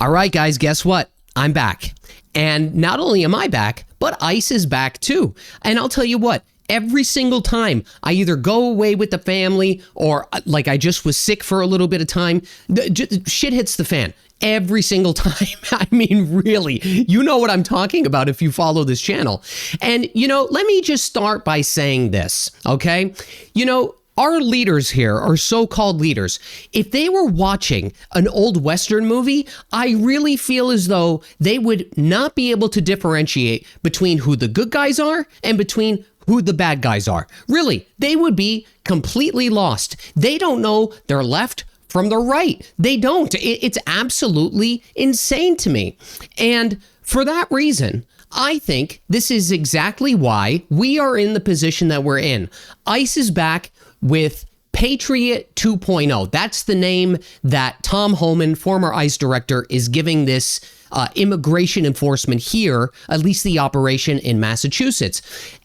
All right, guys, guess what? I'm back. And not only am I back, but ICE is back too. And I'll tell you what, every single time I either go away with the family or like I just was sick for a little bit of time, shit hits the fan. Every single time. I mean, really, you know what I'm talking about if you follow this channel. And, let me just start by saying this, okay? Our leaders here, our so-called leaders, if they were watching an old Western movie, I really feel as though they would not be able to differentiate between who the good guys are and between who the bad guys are. Really, they would be completely lost. They don't know their left from the right. They don't. It's absolutely insane to me. And for that reason, I think this is exactly why we are in the position that we're in. ICE is back with Patriot 2.0. That's the name that Tom Homan, former ICE director, is giving this immigration enforcement here, at least the operation in Massachusetts.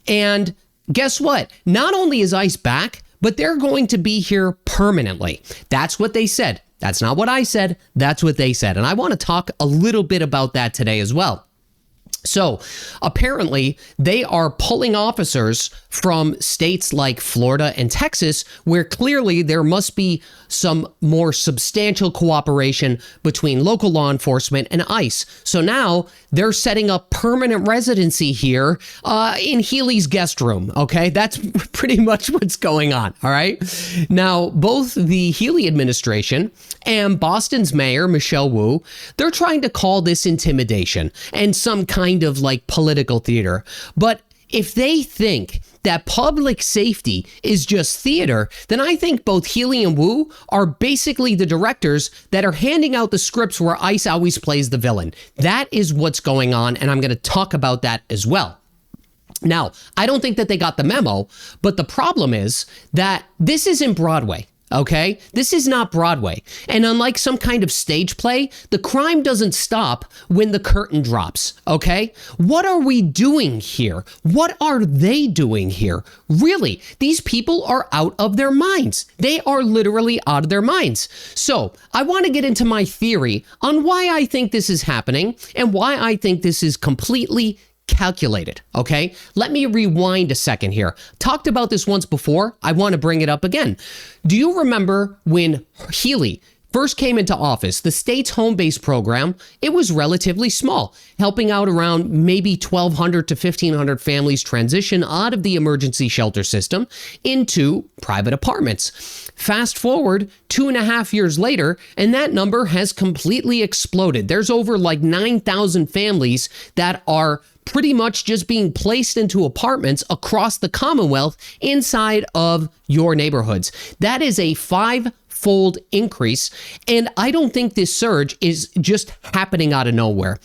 And guess what? Not only is ICE back, but they're going to be here permanently. That's what they said. That's not what I said. That's what they said. And I want to talk a little bit about that today as well. So apparently they are pulling officers from states like Florida and Texas, where clearly there must be some more substantial cooperation between local law enforcement and ICE. So now they're setting up permanent residency here in Healy's guest room. Okay, that's pretty much what's going on. All right. Now, both the Healy administration and Boston's mayor, Michelle Wu, they're trying to call this intimidation and some kind of like political theater. But if they think that public safety is just theater, then I think both Healy and Wu are basically the directors that are handing out the scripts where ICE always plays the villain. That is what's going on, and I'm going to talk about that as well. Now, I don't think that they got the memo, but the problem is that this isn't Broadway. Okay, this is not Broadway. And unlike some kind of stage play, the crime doesn't stop when the curtain drops. Okay, what are we doing here? What are they doing here? Really, these people are out of their minds. They are literally out of their minds. So I want to get into my theory on why I think this is happening and why I think this is completely calculated. Okay, let me rewind a second here. Talked about this once before. I want to bring it up again. Do you remember when Healy first came into office, the state's home base program, it was relatively small, helping out around maybe 1,200 to 1,500 families transition out of the emergency shelter system into private apartments. Fast forward 2.5 years later, and that number has completely exploded. There's over like 9,000 families that are pretty much just being placed into apartments across the Commonwealth inside of your neighborhoods. That is a 5-fold increase. And I don't think this surge is just happening out of nowhere,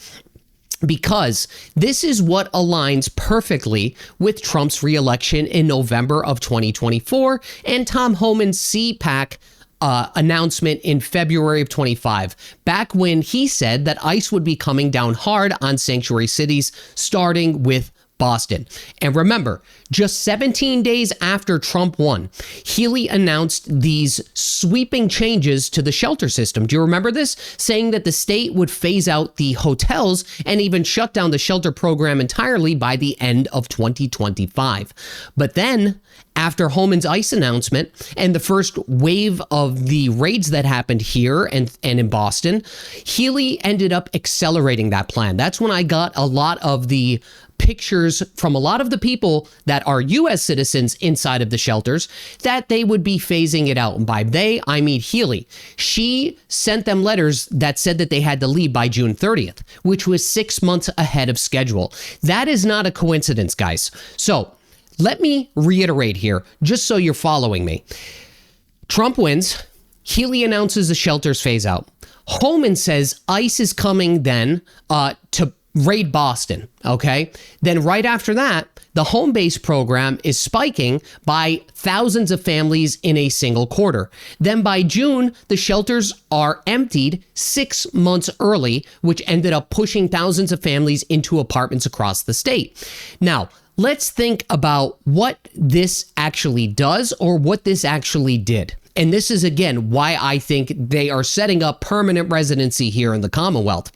because this is what aligns perfectly with Trump's reelection in November of 2024 and Tom Homan's CPAC announcement in February of 25, back when he said that ICE would be coming down hard on sanctuary cities, starting with Boston. And remember, just 17 days after Trump won, Healy announced these sweeping changes to the shelter system. Do you remember this? Saying that the state would phase out the hotels and even shut down the shelter program entirely by the end of 2025. But then, after Homan's ICE announcement and the first wave of the raids that happened here and in Boston, Healy ended up accelerating that plan. That's when I got a lot of the pictures from a lot of the people that are U.S. citizens inside of the shelters that they would be phasing it out. And by they, I mean Healy. She sent them letters that said that they had to leave by June 30th, which was 6 months ahead of schedule. That is not a coincidence, guys. So let me reiterate here, just so you're following me. Trump wins. Healy announces the shelters phase out. Homan says ICE is coming then to raid Boston, okay? Then right after that, the home base program is spiking by thousands of families in a single quarter. Then by June, the shelters are emptied 6 months early, which ended up pushing thousands of families into apartments across the state. Now, let's think about what this actually does or what this actually did. And this is, again, why I think they are setting up permanent residency here in the Commonwealth.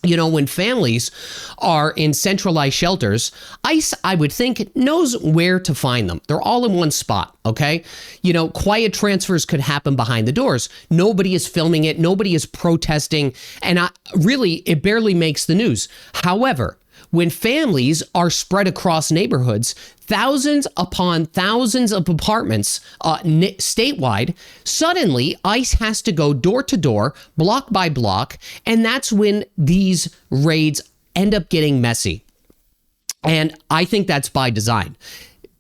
You know, when families are in centralized shelters, ICE, I would think, knows where to find them. They're all in one spot, okay? You know, quiet transfers could happen behind the doors. Nobody is filming it. Nobody is protesting. And really, it barely makes the news. However, when families are spread across neighborhoods, thousands upon thousands of apartments statewide, suddenly ICE has to go door to door, block by block, and that's when these raids end up getting messy. And I think that's by design.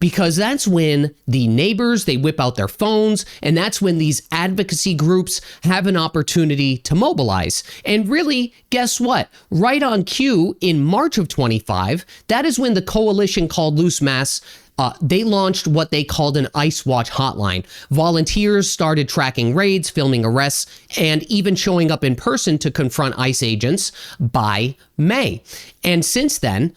Because that's when the neighbors, they whip out their phones, and that's when these advocacy groups have an opportunity to mobilize. And really, guess what? Right on cue in March of 25, that is when the coalition called Loose Mass, they launched what they called an ICE Watch hotline. Volunteers started tracking raids, filming arrests, and even showing up in person to confront ICE agents by May. And since then,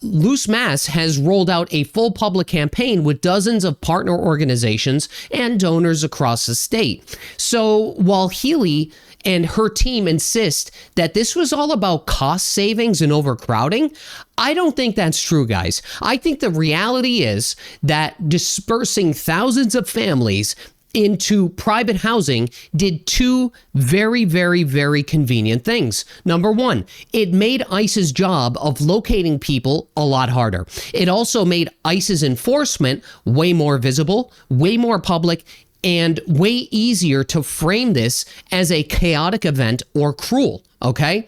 Loose Mass has rolled out a full public campaign with dozens of partner organizations and donors across the state. So while Healy and her team insist that this was all about cost savings and overcrowding, I don't think that's true, guys. I think the reality is that dispersing thousands of families into private housing did two very, very, very convenient things. Number one, it made ICE's job of locating people a lot harder. It also made ICE's enforcement way more visible, way more public, and way easier to frame this as a chaotic event or cruel, okay?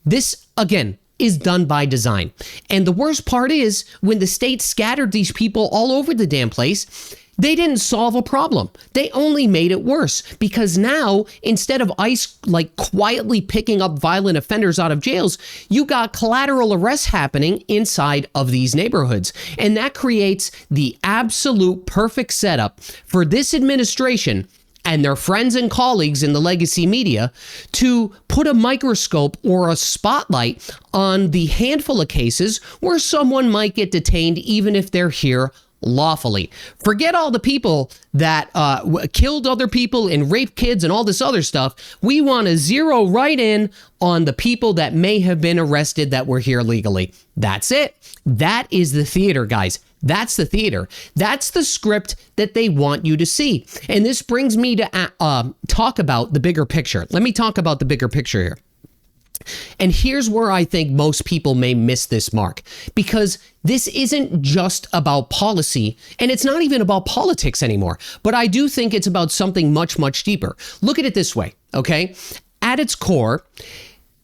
This, again, is done by design. And the worst part is when the state scattered these people all over the damn place, they didn't solve a problem. They only made it worse, because now, instead of ICE quietly picking up violent offenders out of jails, you got collateral arrests happening inside of these neighborhoods. And that creates the absolute perfect setup for this administration and their friends and colleagues in the legacy media to put a microscope or a spotlight on the handful of cases where someone might get detained even if they're here lawfully. Forget all the people that killed other people and raped kids and all this other stuff. We want to zero right in on the people that may have been arrested that were here legally. That's it. That is the theater, guys. That's the theater. That's the script that they want you to see. And this brings me to talk about the bigger picture. Let me talk about the bigger picture here. And here's where I think most people may miss this mark, because this isn't just about policy, and it's not even about politics anymore. But I do think it's about something much, much deeper. Look at it this way, okay? At its core,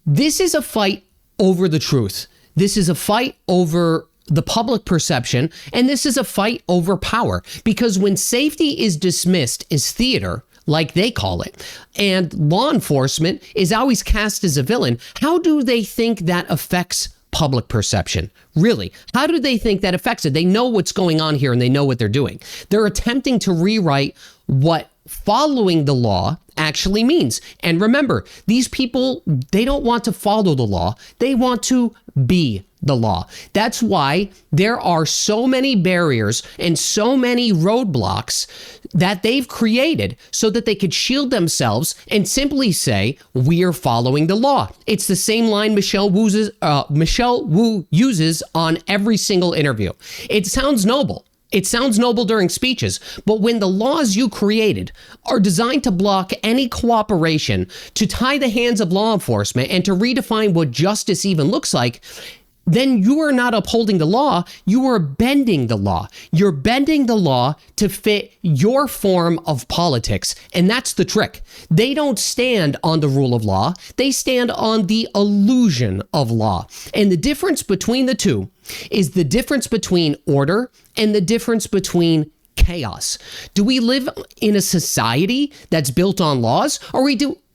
this is a fight over the truth. This is a fight over the public perception, and this is a fight over power. Because when safety is dismissed as theater, like they call it, and law enforcement is always cast as a villain, how do they think that affects public perception? Really, how do they think that affects it? They know what's going on here and they know what they're doing. They're attempting to rewrite what following the law actually means. And remember, these people, they don't want to follow the law. They want to be the law. That's why there are so many barriers and so many roadblocks that they've created so that they could shield themselves and simply say, we are following the law. It's the same line Michelle Wu uses on every single interview. It sounds noble. It sounds noble during speeches, but when the laws you created are designed to block any cooperation, to tie the hands of law enforcement, and to redefine what justice even looks like, then you are not upholding the law, you are bending the law. You're bending the law to fit your form of politics, and that's the trick. They don't stand on the rule of law, they stand on the illusion of law. And the difference between the two is the difference between order and the difference between chaos. Do we live in a society that's built on laws, or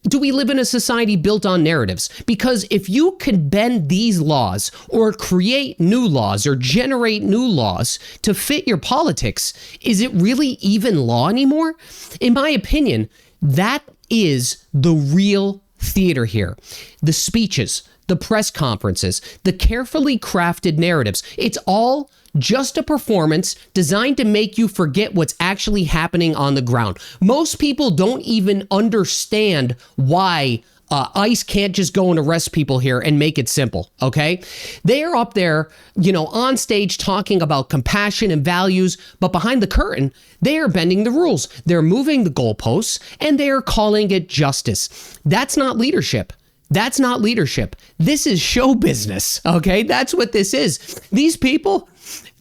do we live in a society built on narratives? Because if you can bend these laws or create new laws or generate new laws to fit your politics, is it really even law anymore? In my opinion, that is the real theater here. The speeches, the press conferences, the carefully crafted narratives, it's all just a performance designed to make you forget what's actually happening on the ground. Most people don't even understand why ICE can't just go and arrest people here and make it simple, okay? They are up there, on stage talking about compassion and values, but behind the curtain, they are bending the rules. They're moving the goalposts, and they are calling it justice. That's not leadership. That's not leadership. This is show business, okay? That's what this is. These people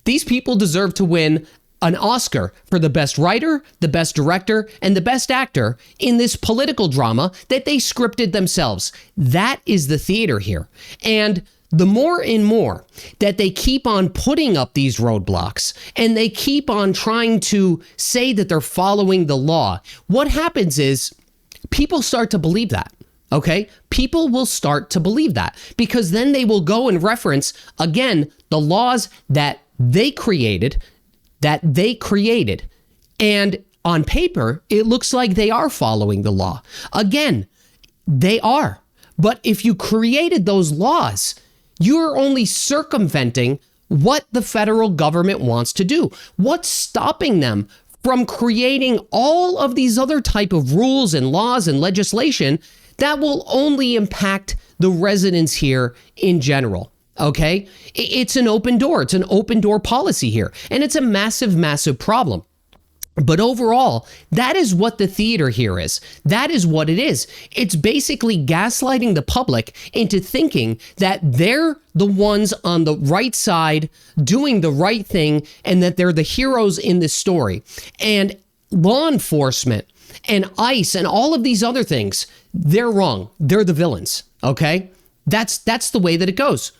deserve to win an Oscar for the best writer, the best director, and the best actor in this political drama that they scripted themselves. That is the theater here. And the more and more that they keep on putting up these roadblocks and they keep on trying to say that they're following the law, what happens is people start to believe that. Okay, people will start to believe that because then they will go and reference again the laws that they created. And on paper, it looks like they are following the law. Again, they are. But if you created those laws, you're only circumventing what the federal government wants to do. What's stopping them from creating all of these other type of rules and laws and legislation that will only impact the residents here in general? Okay, it's an open door. It's an open door policy here. And it's a massive, massive problem. But overall, that is what the theater here is. That is what it is. It's basically gaslighting the public into thinking that they're the ones on the right side doing the right thing and that they're the heroes in this story. And law enforcement and ICE and all of these other things, they're wrong. They're the villains. Okay, that's the way that it goes.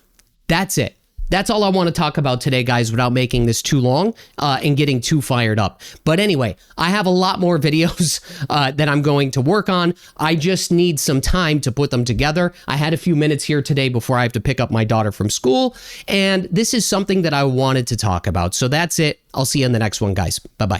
That's it. That's all I want to talk about today, guys, without making this too long and getting too fired up. But anyway, I have a lot more videos that I'm going to work on. I just need some time to put them together. I had a few minutes here today before I have to pick up my daughter from school. And this is something that I wanted to talk about. So that's it. I'll see you in the next one, guys. Bye-bye.